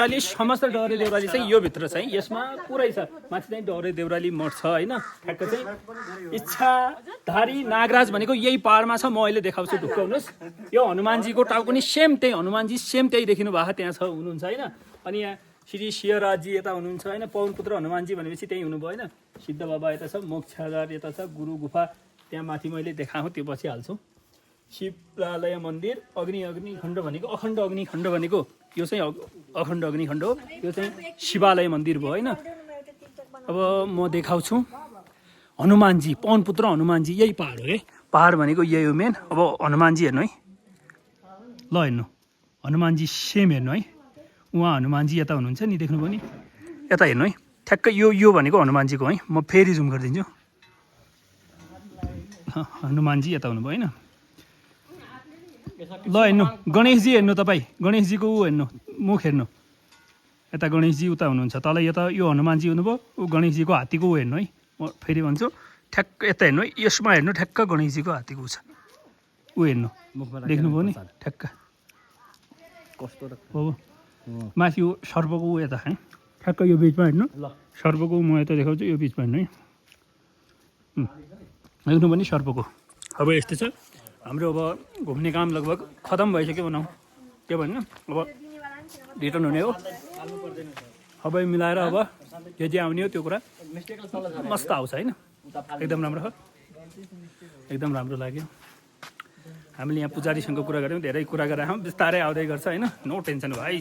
समस्त डौरे देउराली चाहिँ यो भित्र चाहिँ यसमा पुरै छ माथि चाहिँ डौरे देउराली मठ छ हैन ठ्याक्क चाहिँ इच्छाधारी नागराज भनेको यही पाहाडमा छ म अहिले देखाउँछु ढुक्काउनुस् यो हनुमानजीको टाउको नि सेम त्यही हनुमानजी सेम त्यही देखिनु भएको त्यहाँ छ हुनुहुन्छ हैन अनि यहाँ श्री सिंहराजजी यता हुनुहुन्छ हैन पवनपुत्र हनुमानजी भनेपछि त्यही हुनुभयो हैन सिद्ध बाबा यता छ मोक्षागार यता छ गुरु गुफा त्यहाँ माथि मैले देखाएँ त्यो पछि हाल्छु शिवालय मन्दिर अग्नि खण्ड भनेको अखण्ड अग्नि खण्ड भनेको यो चाहिँ अखण्ड अग्नि खण्ड हो यो चाहिँ शिवालय मन्दिर भयो हैन अब म देखाउँछु हनुमानजी पवनपुत्र हनुमानजी यही पहाड हो है पहाड भनेको यही हो मेन अब हनुमानजी हेर्नु है ल हेर्नु हनुमानजी सेम हेर्नु है उहाँ हनुमानजी यता हुनुहुन्छ नि देख्नुभयो नि यता हेर्नु है ठ्याक्क यो भनेको हनुमानजीको है म फेरि जुम गरिदिन्छु हनुमानजी यता हुनुभयो हैन ल हेर्नु गणेशजी हेर्नु तपाईँ गणेशजीको ऊ हेर्नु मुख हेर्नु यता गणेशजी उता हुनुहुन्छ तल यता यो हनुमानजी हुनुभयो ऊ गणेशजीको हात्तीको ऊ हेर्नु है म फेरि भन्छु ठ्याक्क यता हेर्नु है यसमा हेर्नु ठ्याक्क गणेशजीको हात्तीको ऊ छ ऊ हेर्नु देख्नुभयो नि ठ्याक्क हो माथि सर्पको ऊ यता है ठ्याक्क यो बिचमा हेर्नु सर्पको म यता देखाउँछु यो बिचमा हेर्नु है देख्नुभयो नि सर्पको अब यस्तो छ हाम्रो अब घुम्ने काम लगभग खतम भइसक्यो भनौँ के भन्नु अब रिटर्न हुने हो अब मिलाएर अब जे आउने हो त्यो कुरा मस्त आउँछ होइन एकदम राम्रो हो एकदम राम्रो लाग्यो हामीले यहाँ पुजारीसँग कुरा गऱ्यौँ धेरै कुरा गरेर बिस्तारै आउँदै गर्छ होइन नो टेन्सन भाइ